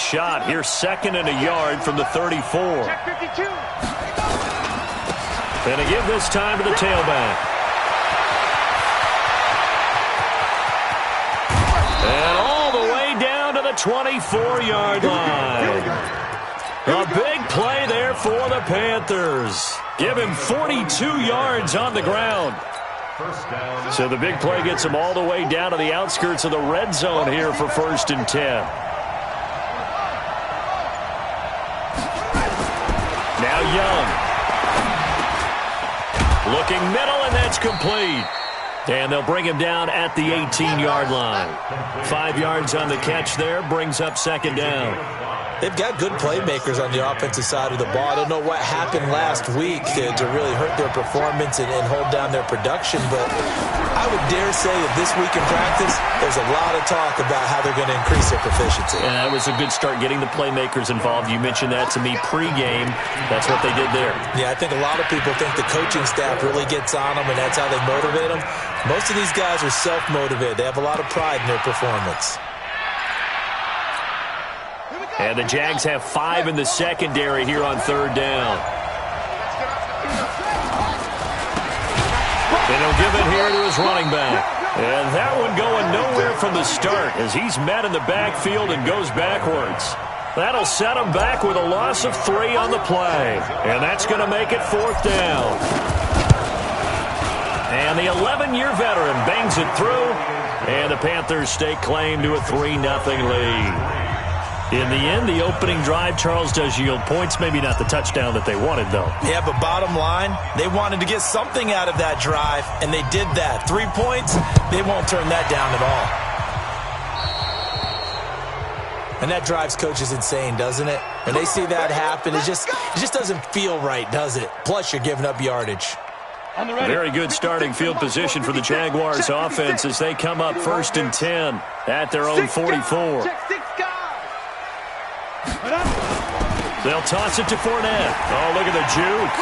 shot. Here's 2nd and a yard from the 34. And to give this time to the tailback. And all the way down to the 24-yard line. A big play there for the Panthers. Give him 42 yards on the ground. So the big play gets him all the way down to the outskirts of the red zone here for 1st and 10. Now Young. Looking middle, and that's complete. And they'll bring him down at the 18-yard line. 5 yards on the catch there, brings up 2nd down. They've got good playmakers on the offensive side of the ball. I don't know what happened last week to really hurt their performance and hold down their production, but I would dare say that this week in practice, there's a lot of talk about how they're going to increase their proficiency. Yeah, that was a good start getting the playmakers involved. You mentioned that to me pregame. That's what they did there. Yeah, I think a lot of people think the coaching staff really gets on them, and that's how they motivate them. Most of these guys are self-motivated. They have a lot of pride in their performance. And the Jags have 5 in the secondary here on 3rd down. And he'll give it here to his running back. And that one going nowhere from the start as he's met in the backfield and goes backwards. That'll set him back with a loss of 3 on the play. And that's going to make it 4th down. And the 11-year veteran bangs it through. And the Panthers stake claim to a 3-0 lead. In the end, the opening drive, Charles, does yield points. Maybe not the touchdown that they wanted, though. Yeah, but bottom line, they wanted to get something out of that drive, and they did that. 3 points, they won't turn that down at all. And that drives coaches insane, doesn't it? When they see that happen, it just doesn't feel right, does it? Plus, you're giving up yardage. Very good starting field position for the Jaguars offense as they come up 1st and 10 at their own 44. They'll toss it to Fournette. Oh, look at the juke.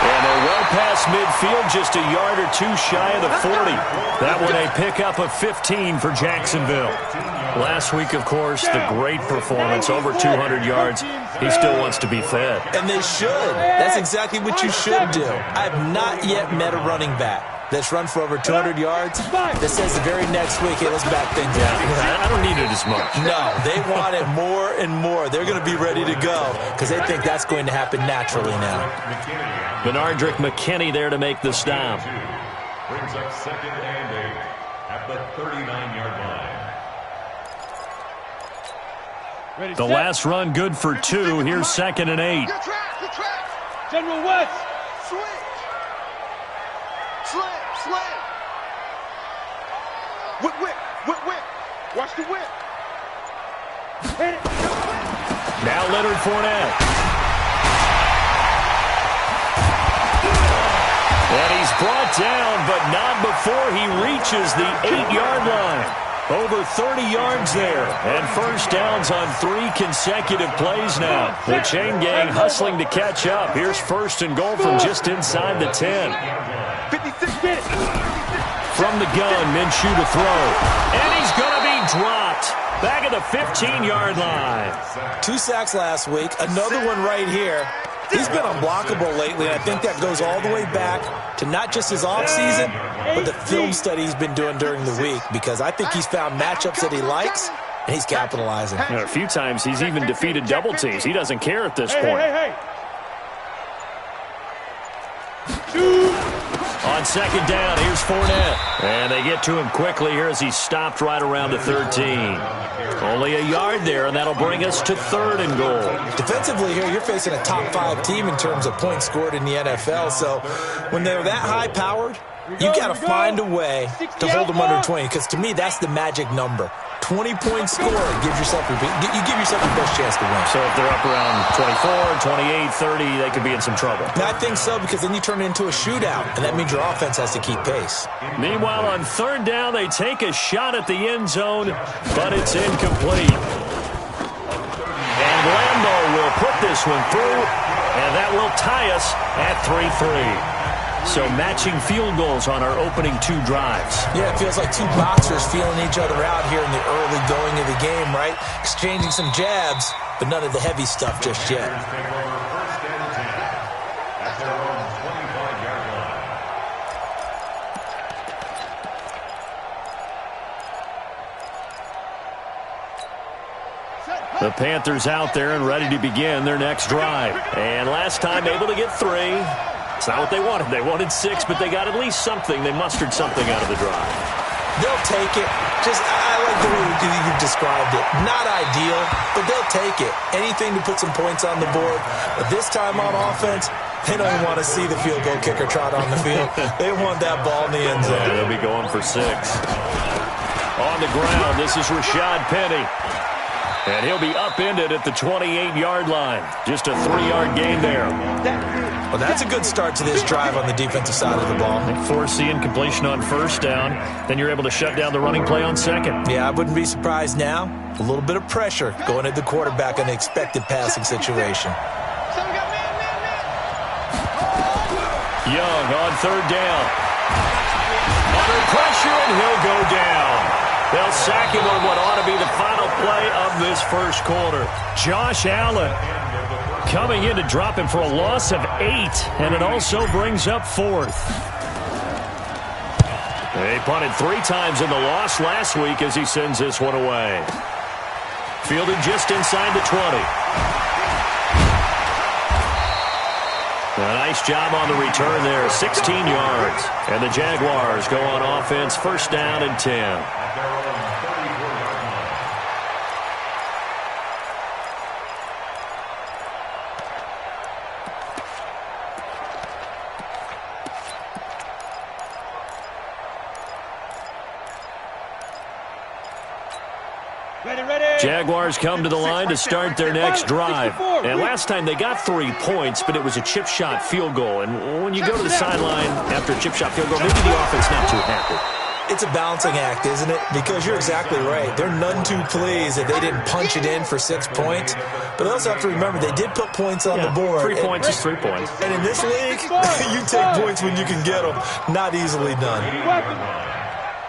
And they're well past midfield, just a yard or 2 shy of the 40. That one a pickup of 15 for Jacksonville. Last week, of course, the great performance, over 200 yards. He still wants to be fed. And they should. That's exactly what you should do. I have not yet met a running back that's run for over 200 yards that says the very next week, hey, let's back things out. I don't need it as much. No, they want it more and more. They're going to be ready to go because they think that's going to happen naturally now. Benardrick McKinney there to make the stop. Brings up 2nd and 8 at the 39-yard line. The last run good for 2. Here's 2nd and 8. Good track. General West. Switch. Slam. Whip. Watch the whip. Hit it. Now Leonard Fournette. And he's brought down, but not before he reaches the 8-yard line. Over 30 yards there, and 1st downs on 3 consecutive plays now. The chain gang hustling to catch up. Here's 1st and goal from just inside the 10. 56, get it. From the gun, Minshew to throw. And he's going to be dropped. Back at the 15-yard line. 2 sacks last week, another one right here. He's been unblockable lately, and I think that goes all the way back to not just his offseason, but the film study he's been doing during the week, because I think he's found matchups that he likes, and he's capitalizing. You know, a few times he's even defeated double teams. He doesn't care at this point. On 2nd down, here's Fournette. And they get to him quickly here as he's stopped right around the 13. Only a yard there, and that'll bring us to 3rd and goal. Defensively here, you're facing a top 5 team in terms of points scored in the NFL. So when they're that high-powered, you got to find a way to hold them under 20, because to me, that's the magic number. 20 points scored gives yourself your best chance to win. So if they're up around 24, 28, 30, they could be in some trouble. I think so, because then you turn it into a shootout, and that means your offense has to keep pace. Meanwhile, on 3rd down, they take a shot at the end zone, but it's incomplete. And Lambeau will put this one through, and that will tie us at 3-3. So matching field goals on our opening 2 drives. Yeah, it feels like 2 boxers feeling each other out here in the early going of the game, right? Exchanging some jabs, but none of the heavy stuff just yet. The Panthers out there and ready to begin their next drive. And last time able to get 3. It's not what they wanted. They wanted 6, but they got at least something. They mustered something out of the drive. They'll take it. I like the way you described it. Not ideal, but they'll take it. Anything to put some points on the board. But this time on offense, they don't want to see the field goal kicker trot on the field. They want that ball in the end zone. Yeah, they'll be going for 6. On the ground, this is Rashad Penny. And he'll be upended at the 28-yard line. Just a 3-yard gain there. Well, that's a good start to this drive on the defensive side of the ball. Forcing completion on first down. Then you're able to shut down the running play on second. Yeah, I wouldn't be surprised now. A little bit of pressure going at the quarterback in the expected passing situation. Young on 3rd down. Under pressure, and he'll go down. They'll sack him on what ought to be the final play of this first quarter. Josh Allen coming in to drop him for a loss of 8, and it also brings up 4th. They punted 3 times in the loss last week as he sends this one away. Fielded just inside the 20. A nice job on the return there, 16 yards. And the Jaguars go on offense, 1st down and 10. Jaguars come to the line to start their next drive. And last time they got 3 points, but it was a chip shot field goal. And when you go to the sideline after a chip shot field goal, maybe the offense not too happy. It's a balancing act, isn't it? Because you're exactly right. They're none too pleased that they didn't punch it in for 6 points. But they also have to remember they did put points on the board. 3 points is 3 points. And in this league, you take points when you can get them. Not easily done.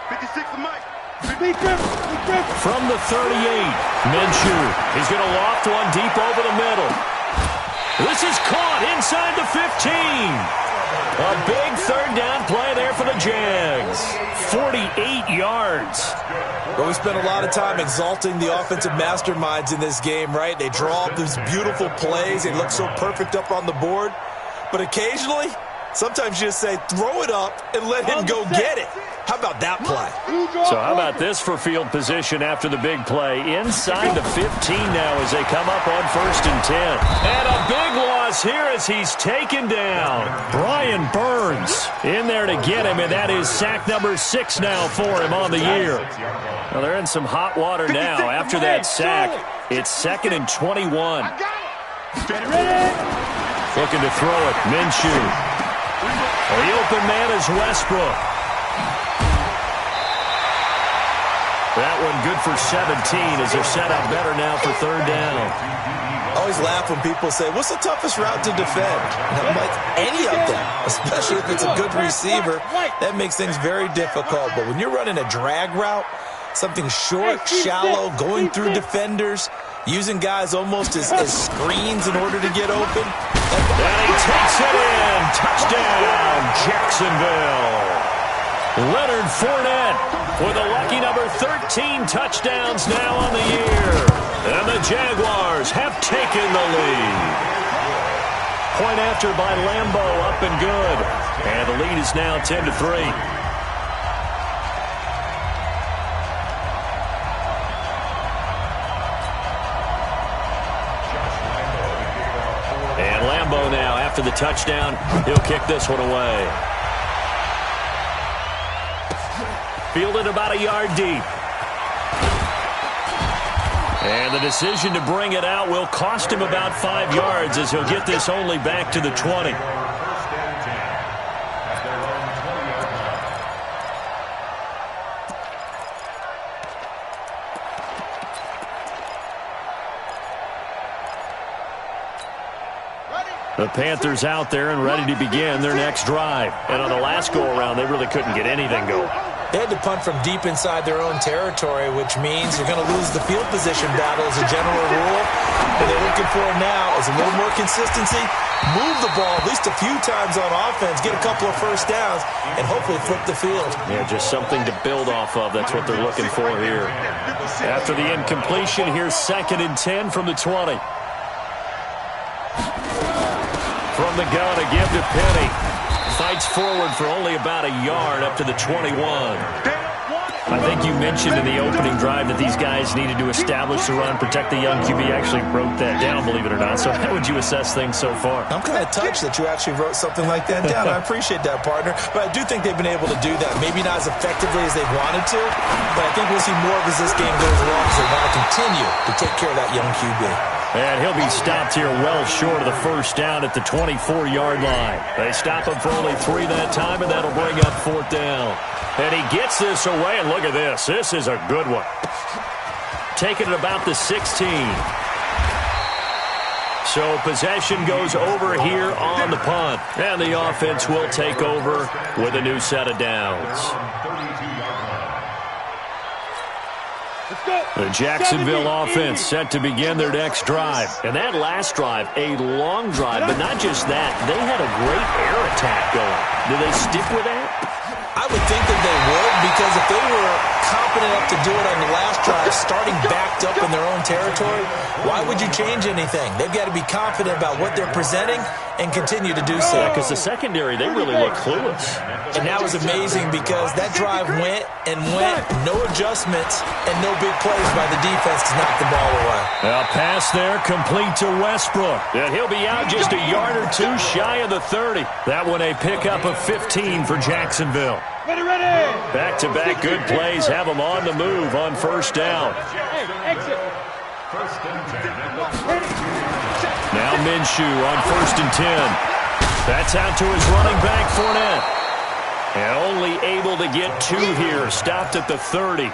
56 to Mike. From the 38, Minshew. He's going to loft one deep over the middle. This is caught inside the 15. A big 3rd down play there for the Jags. 48 yards. Well, we spent a lot of time exalting the offensive masterminds in this game, right? They draw up these beautiful plays. They look so perfect up on the board. But occasionally, sometimes you just say, throw it up and let him go get it. How about that play? So how about this for field position after the big play? Inside the 15 now as they come up on 1st and 10. And a big loss here as he's taken down. Brian Burns in there to get him, and that is sack number 6 now for him on the year. Well, they're in some hot water now. After that sack, it's 2nd and 21. Looking to throw it, Minshew. The open man is Westbrook. That one good for 17 as they're set up better now for 3rd down. I always laugh when people say, what's the toughest route to defend? And I'm like, any of them, especially if it's a good receiver. That makes things very difficult. But when you're running a drag route, something short, shallow, going through defenders, using guys almost as screens in order to get open. And he takes it in. Touchdown, Jacksonville. Leonard Fournette with a lucky number 13 touchdowns now on the year. And the Jaguars have taken the lead. Point after by Lambeau, up and good. And the lead is now 10-3. And Lambeau now, after the touchdown, he'll kick this one away. Fielded about a yard deep. And the decision to bring it out will cost him about 5 yards as he'll get this only back to the 20. The Panthers out there and ready to begin their next drive. And on the last go-around, they really couldn't get anything going. They had to punt from deep inside their own territory, which means you're going to lose the field position battle as a general rule. What they're looking for now is a little more consistency, move the ball at least a few times on offense, get a couple of first downs, and hopefully flip the field. Yeah, just something to build off of. That's what they're looking for here. After the incompletion, here's 2nd and 10 from the 20. From the gun, a give to Penny. Fights forward for only about a yard up to the 21. I think you mentioned in the opening drive that these guys needed to establish the run, protect the young QB. Actually wrote that down, believe it or not. So how would you assess things so far? I'm kind of touched that you actually wrote something like that down. I appreciate that, partner. But I do think they've been able to do that. Maybe not as effectively as they wanted to, but I think we'll see more of as this game goes along because they want to continue to take care of that young QB. And he'll be stopped here well short of the first down at the 24-yard line. They stop him for only 3 that time, and that'll bring up 4th down. And he gets this away, and look at this. This is a good one. Taking it about the 16. So possession goes over here on the punt. And the offense will take over with a new set of downs. The Jacksonville offense set to begin their next drive. And that last drive, a long drive, but not just that. They had a great air attack going. Do they stick with that? I would think that they would, because if they were confident enough to do it on the last drive, starting backed up in their own territory, why would you change anything? They've got to be confident about what they're presenting and continue to do so. Yeah, because the secondary, they really look clueless. And that was amazing because that drive went and went, no adjustments and no big plays by the defense to knock the ball away. A pass there complete to Westbrook. And he'll be out just a yard or two shy of the 30. That one a pickup of 15 for Jacksonville. Ready. Back-to-back good plays have them on the move on first down. Exit. Now Minshew on 1st and 10. That's out to his running back, Fournette. And only able to get 2 here. Stopped at the 30.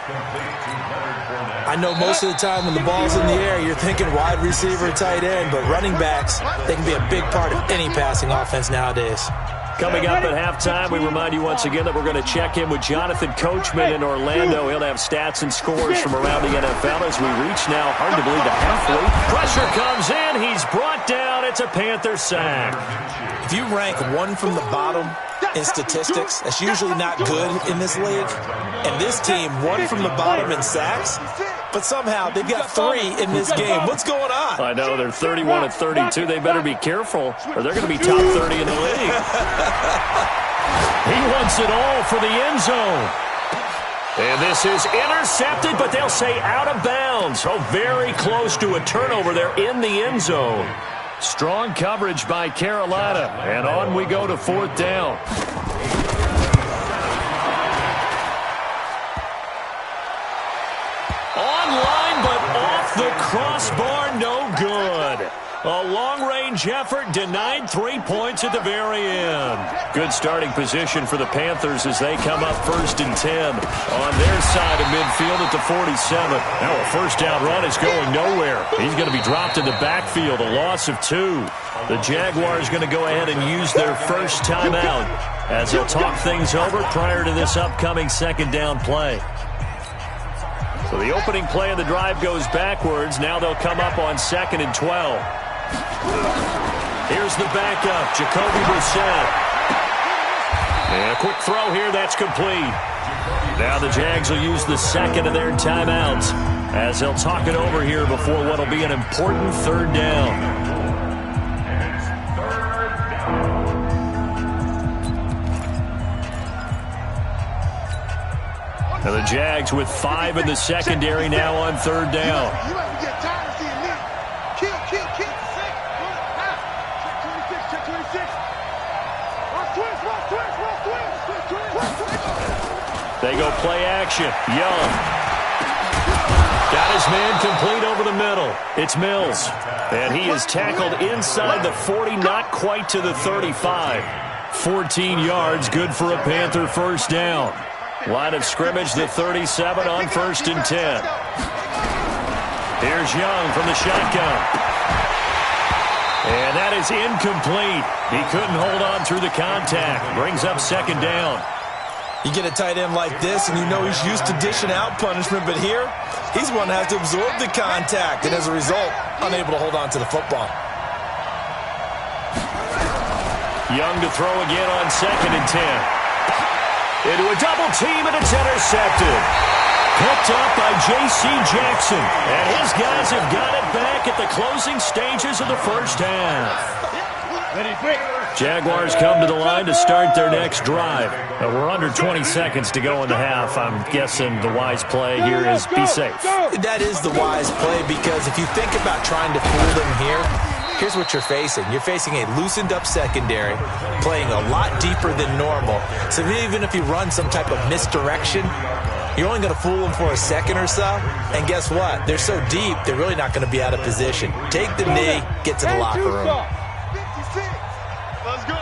I know most of the time when the ball's in the air, you're thinking wide receiver, tight end, but running backs, they can be a big part of any passing offense nowadays. Coming up at halftime, we remind you once again that we're going to check in with Jonathan Coachman in Orlando. He'll have stats and scores from around the NFL as we reach now, hard to believe, the halfway. Pressure comes in. He's brought down. It's a Panther sack. If you rank 1 from the bottom in statistics, that's usually not good in this league. And this team, 1 from the bottom in sacks, but somehow they've got 3 in this game. What's going on? I know, they're 31 and 32. They better be careful, or they're going to be top 30 in the league. He wants it all for the end zone. And this is intercepted, but they'll say out of bounds. Oh, very close to a turnover there in the end zone. Strong coverage by Carolina. And on we go to 4th down. Online, but off the crossbar, no good. A long-range effort denied 3 points at the very end. Good starting position for the Panthers as they come up 1st and 10 on their side of midfield at the 47. Now a first down run is going nowhere. He's going to be dropped in the backfield, a loss of 2. The Jaguars going to go ahead and use their first timeout as they'll talk things over prior to this upcoming 2nd down play. So the opening play of the drive goes backwards. Now they'll come up on 2nd and 12. Here's the backup, Jacoby Brissett. And a quick throw here, that's complete. Now the Jags will use the 2nd of their timeouts as they'll talk it over here before what will be an important 3rd down. Now the Jags with 5 in the secondary now on 3rd down. You might get tired of seeing me. Kill. Check 26. Watch twist. They go play action. Young. Got his man complete over the middle. It's Mills. And he is tackled inside the 40, not quite to the 35. 14 yards, good for a Panther first down. Line of scrimmage, the 37 on 1st and 10. Here's Young from the shotgun. And that is incomplete. He couldn't hold on through the contact. Brings up second down. You get a tight end like this, and you know he's used to dishing out punishment, but here, he's one that has to absorb the contact, and as a result, unable to hold on to the football. Young to throw again on 2nd and 10. Into a double team, and it's intercepted. Picked up by J.C. Jackson, and his guys have got it back at the closing stages of the first half. Jaguars come to the line to start their next drive. We're under 20 seconds to go in the half. I'm guessing the wise play here is be safe. That is the wise play, because if you think about trying to fool them here, here's what you're facing. You're facing a loosened-up secondary, playing a lot deeper than normal. So even if you run some type of misdirection, you're only going to fool them for a second or so. And guess what? They're so deep, they're really not going to be out of position. Take the knee, get to the locker room. Let's go.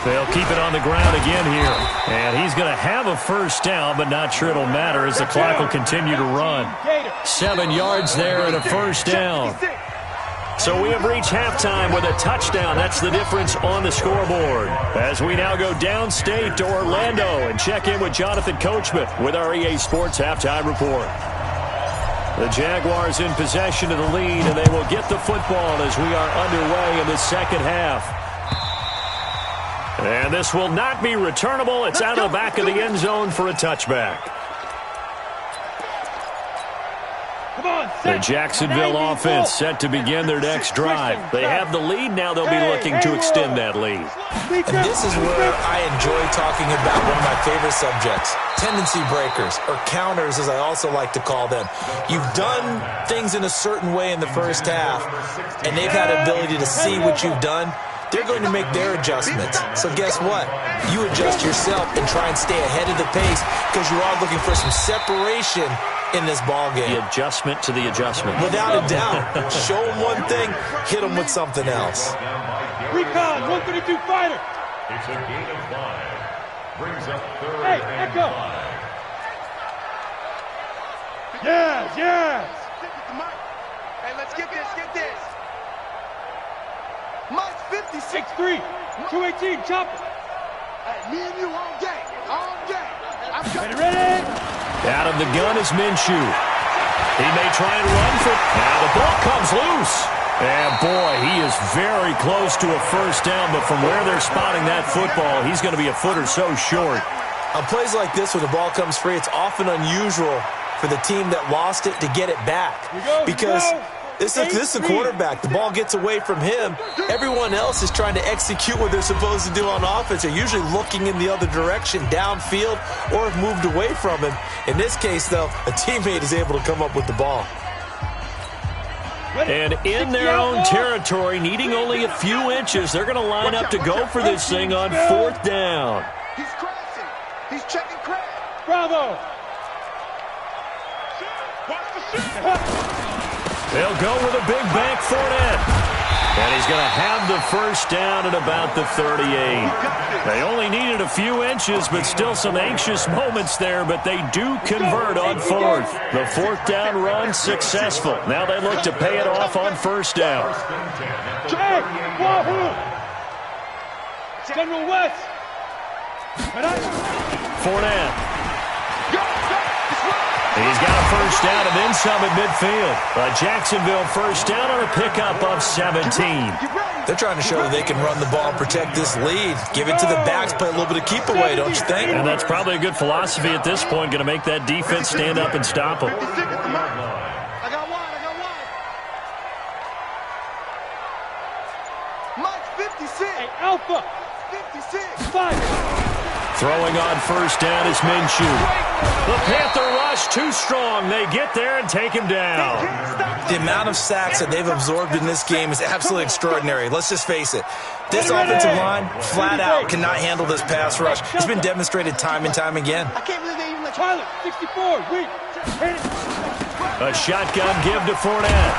They'll keep it on the ground again here. And he's going to have a first down, but not sure it'll matter as the clock will continue to run. 7 yards there and a first down. So we have reached halftime with a touchdown. That's the difference on the scoreboard. As we now go downstate to Orlando and check in with Jonathan Coachman with our EA Sports Halftime Report. The Jaguars in possession of the lead, and they will get the football as we are underway in the second half. And this will not be returnable. It's out of the back of the end zone for a touchback. The Jacksonville offense set to begin their next drive. They have the lead. Now they'll be looking to extend that lead. And this is where I enjoy talking about one of my favorite subjects, tendency breakers, or counters as I also like to call them. You've done things in a certain way in the first half, and they've had the ability to see what you've done. They're going to make their adjustments. So guess what? You adjust yourself and try and stay ahead of the pace because you are looking for some separation in this ball game. The adjustment to the adjustment. Without a doubt. Show them one thing, hit them with something else. Recon, 132 fighter. It's a gain of 5. Brings up 3rd Hey, and Echo. 5. Yes. Hey, let's get this. Mike's 56. 6'3", 218, chopper. Hey, me and you all day. I'm coming. Ready? Out of the gun is Minshew. He may try and run for it. Now the ball comes loose. And boy, he is very close to a first down, but from where they're spotting that football, he's going to be a foot or so short. On plays like this where the ball comes free, it's often unusual for the team that lost it to get it back. Because this is the quarterback. The ball gets away from him. Everyone else is trying to execute what they're supposed to do on offense. They're usually looking in the other direction, downfield, or have moved away from him. In this case, though, a teammate is able to come up with the ball. And in their own territory, needing only a few inches, they're going to line up to go for this thing on 4th down. He's crashing. He's checking crash. Bravo. They'll go with a big bank Fournette. And he's going to have the first down at about the 38. They only needed a few inches, but still some anxious moments there, but they do convert on 4th. The 4th down run successful. Now they look to pay it off on 1st down. Hey, Wahoo. General West. Fournette. He's got a first down and then some at midfield. A Jacksonville first down on a pickup of 17. They're trying to show that they can run the ball and protect this lead. Give it to the backs, play a little bit of keep away, don't you think? And that's probably a good philosophy at this point, going to make that defense stand up and stop them. I got one. Mike's 56. Hey, Alpha. 56. 5. Throwing on first down is Minshew. The Panther rush too strong. They get there and take him down. The amount of sacks that they've absorbed in this game is absolutely extraordinary. Let's just face it. This offensive line, flat out, cannot handle this pass rush. It's been demonstrated time and time again. I can't believe they even let you. Pilot, 64. Wait. A shotgun give to Fournette.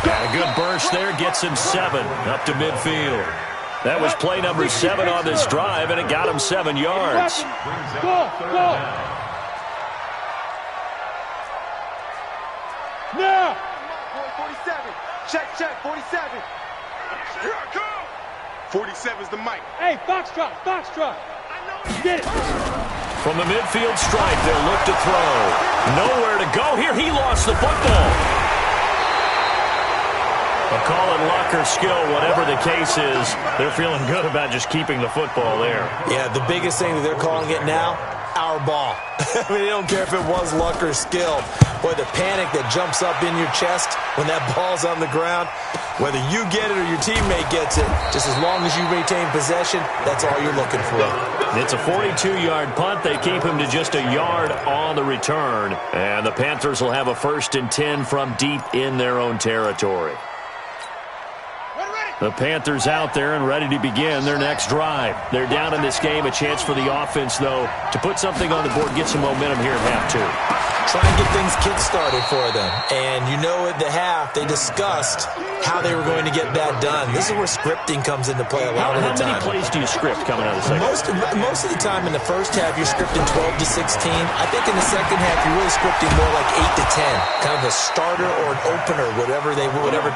And a good burst there gets him 7 up to midfield. That was play number 7 on this drive, and it got him 7 yards. Go. Now. Boy, 47. Check, 47. Here I come. 47's the mic. Hey, Foxtrot. Get it. From the midfield stripe, they'll look to throw. Nowhere to go here. He lost the football. A call it luck or skill, whatever the case is, they're feeling good about just keeping the football there. Yeah, the biggest thing that they're calling it now, our ball. I mean, they don't care if it was luck or skill. Boy, the panic that jumps up in your chest when that ball's on the ground, whether you get it or your teammate gets it, just as long as you retain possession, that's all you're looking for. It's a 42-yard punt. They keep him to just a yard on the return. And the Panthers will have a 1st and 10 from deep in their own territory. The Panthers out there and ready to begin their next drive. They're down in this game. A chance for the offense, though, to put something on the board, get some momentum here at half 2. Try and get things kick-started for them. And you know at the half, they discussed how they were going to get that done. This is where scripting comes into play a lot of the time. How many plays do you script coming out of the second? Most of the time in the first half, you're scripting 12 to 16. I think in the second half, you're really scripting more like 8 to 10. Kind of a starter or an opener, whatever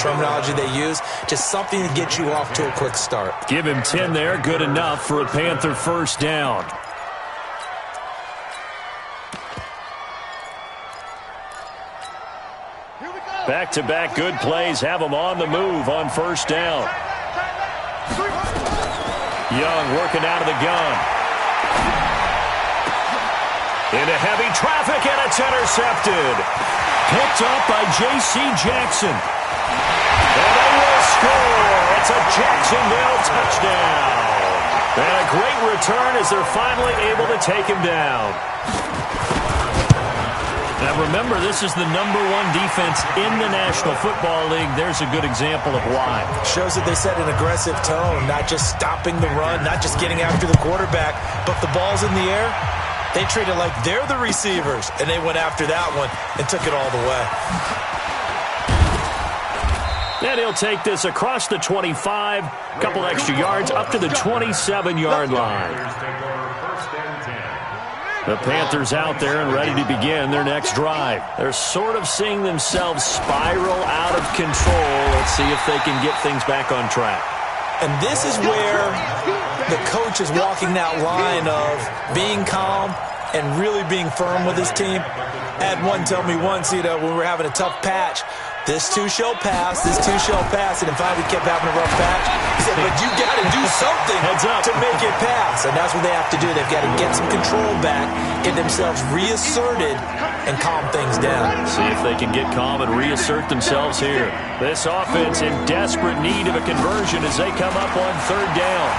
terminology they use. Just something to get you off to a quick start. Give him 10 there. Good enough for a Panther 1st down. Back-to-back good plays have them on the move on 1st down. Young working out of the gun. Into heavy traffic, and it's intercepted. Picked up by J.C. Jackson. And they will score. It's a Jacksonville touchdown. And a great return as they're finally able to take him down. Now remember, this is the #1 defense in the National Football League. There's a good example of why. Shows that they set an aggressive tone, not just stopping the run, not just getting after the quarterback, but if the ball's in the air, they treat it like they're the receivers, and they went after that one and took it all the way. And he'll take this across the 25, a couple extra yards, up to the 27-yard line. The Panthers out there and ready to begin their next drive. They're sort of seeing themselves spiral out of control. Let's see if they can get things back on track. And this is where the coach is walking that line of being calm and really being firm with his team. I had one tell me once, when we were having a tough patch, this too shall pass, this too shall pass. And in fact, we kept having a rough patch. He said, but you got to do something to make it pass. And that's what they have to do. They've got to get some control back, get themselves reasserted, and calm things down. See if they can get calm and reassert themselves here. This offense in desperate need of a conversion as they come up on 3rd down.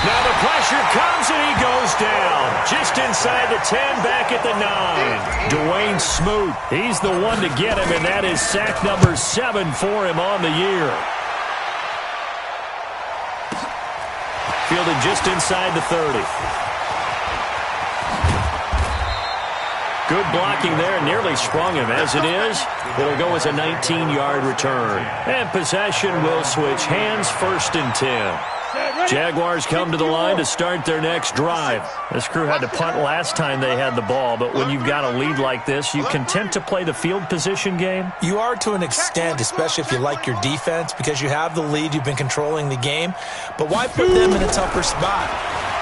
Now the pressure comes and he goes down. Just inside the 10, back at the 9. Dwayne Smoot, he's the one to get him, and that is sack number 7 for him on the year. Fielded just inside the 30. Good blocking there, nearly sprung him. As it is, it'll go as a 19-yard return. And possession will switch hands, 1st and 10. Jaguars come to the line to start their next drive. This crew had to punt last time they had the ball, but when you've got a lead like this, you content to play the field position game? You are to an extent, especially if you like your defense, because you have the lead, you've been controlling the game. But why put them in a tougher spot?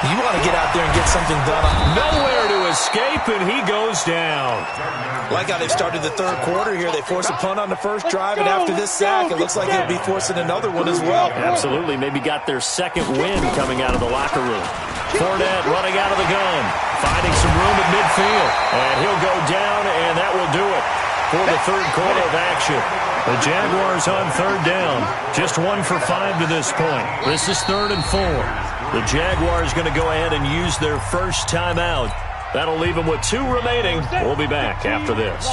You want to get out there and get something done. Nowhere to escape, and he goes down. Like how they've started the 3rd quarter here. They force a punt on the first drive, and after this sack, it looks like they'll be forcing another one as well. Absolutely. Maybe got their 2nd win coming out of the locker room. Fournette running out of the gun, finding some room at midfield. And he'll go down, and that will do it for the 3rd quarter of action. The Jaguars on 3rd down. Just 1 for 5 to this point. This is 3rd and 4. The Jaguars going to go ahead and use their first timeout. That'll leave them with 2 remaining. We'll be back after this.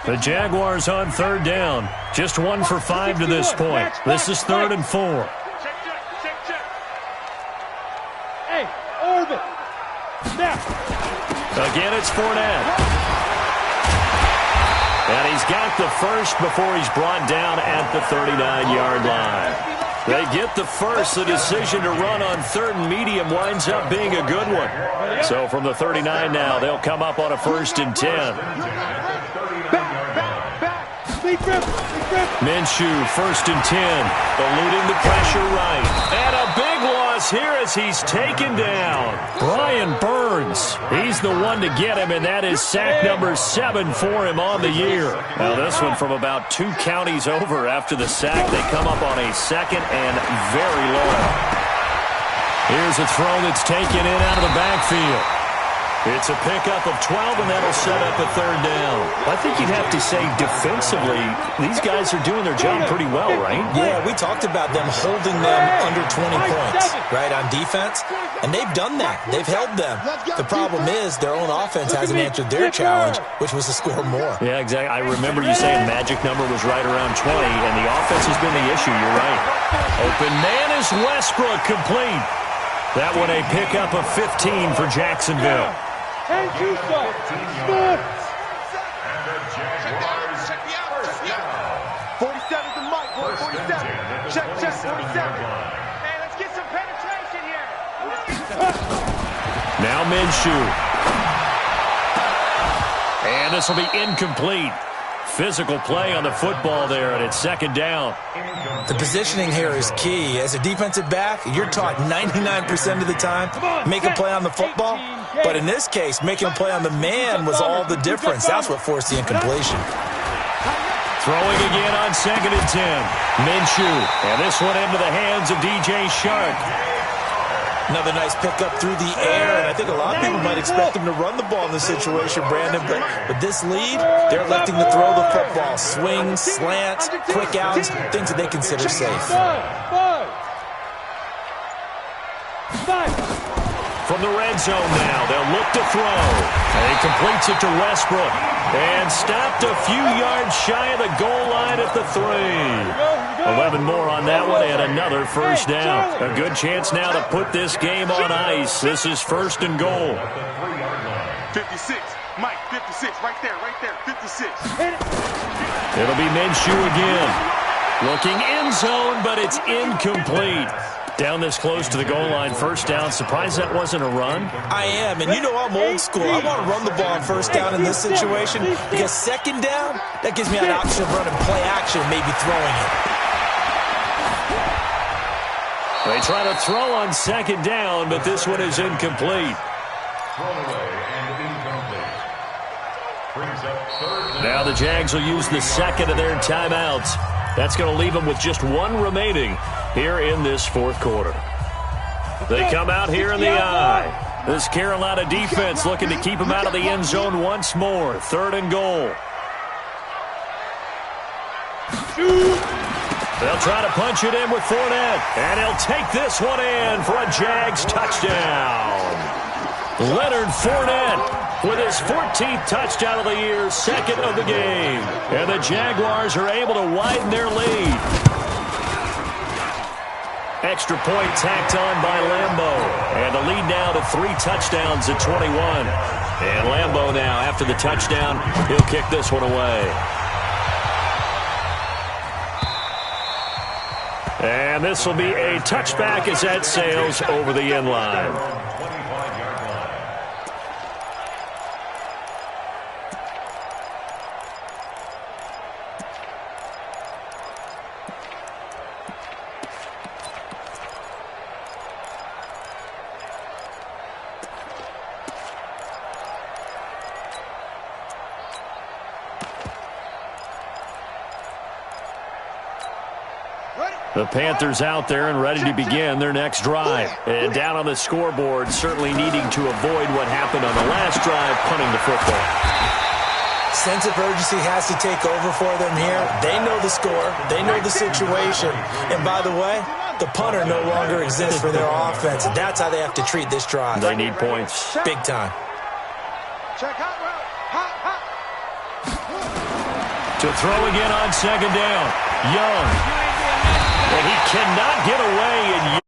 The Jaguars on 3rd down. Just 1 for 5 to this point. This is 3rd and 4. Hey, Orbit. Snap. Again, it's Fournette. And he's got the first before he's brought down at the 39-yard line. They get the first. The decision to run on 3rd and medium winds up being a good one. So from the 39 now, they'll come up on a 1st and 10. Minshew, 1st and 10, eluding the pressure right. And a big loss here as he's taken down. Brian Burns, he's the one to get him, and that is sack number 7 for him on the year. Now this one from about 2 counties over after the sack. They come up on a 2nd and very long. Here's a throw that's taken in out of the backfield. It's a pickup of 12, and that'll set up a 3rd down. I think you'd have to say defensively, these guys are doing their job pretty well, right? Yeah, we talked about them holding them under 20 points, right, on defense. And they've done that. They've held them. The problem is their own offense hasn't answered their challenge, which was to score more. Yeah, exactly. I remember you saying magic number was right around 20, and the offense has been the issue. You're right. Open man is Westbrook, complete. That one a pickup of 15 for Jacksonville. And you start. And Smith. the Jaguars Check me out. first down. 47's the mic, boy. 47. Check, 47. Hey, let's get some penetration here. Now Minshew. And this will be incomplete. Physical play on the football there, and it's 2nd down. The positioning here is key. As a defensive back, you're taught 99% of the time, make a play on the football. But in this case, making a play on the man was all the difference. That's what forced the incompletion. Throwing again on 2nd and 10. Minshew. And this one into the hands of DJ Shark. Another nice pickup through the air, and I think a lot of people might expect him to run the ball in this situation, Brandon, but with this lead, they're electing to throw the football. Swings, slants, quick outs, things that they consider safe. From the red zone now, they'll look to throw. And he completes it to Westbrook. And stopped a few yards shy of the goal line at the 3. 11 more on that one and another first down. A good chance now to put this game on ice. This is 1st and goal. 56. Mike, 56. Right there. 56. It'll be Minshew again. Looking end zone, but it's incomplete. Down this close to the goal line, first down. Surprised that wasn't a run? I am, and you know I'm old school. I want to run the ball on first down in this situation because 2nd down, that gives me an option of running play action, maybe throwing it. They try to throw on 2nd down, but this one is incomplete. Now the Jags will use the 2nd of their timeouts. That's going to leave them with just 1 remaining here in this 4th quarter. They come out here in the eye. This Carolina defense looking to keep them out of the end zone once more. 3rd and goal. They'll try to punch it in with Fournette. And he'll take this one in for a Jags touchdown. Leonard Fournette with his 14th touchdown of the year, 2nd of the game. And the Jaguars are able to widen their lead. Extra point tacked on by Lambeau. And the lead now to 3 touchdowns at 21. And Lambeau now, after the touchdown, he'll kick this one away. And this will be a touchback as that sails over the end line. The Panthers out there and ready to begin their next drive. And down on the scoreboard, certainly needing to avoid what happened on the last drive, punting the football. Sense of urgency has to take over for them here. They know the score. They know the situation. And by the way, the punter no longer exists for their offense. That's how they have to treat this drive. They need points. Big time. Check hot route. Hot. To throw again on 2nd down. Young. And he cannot get away. And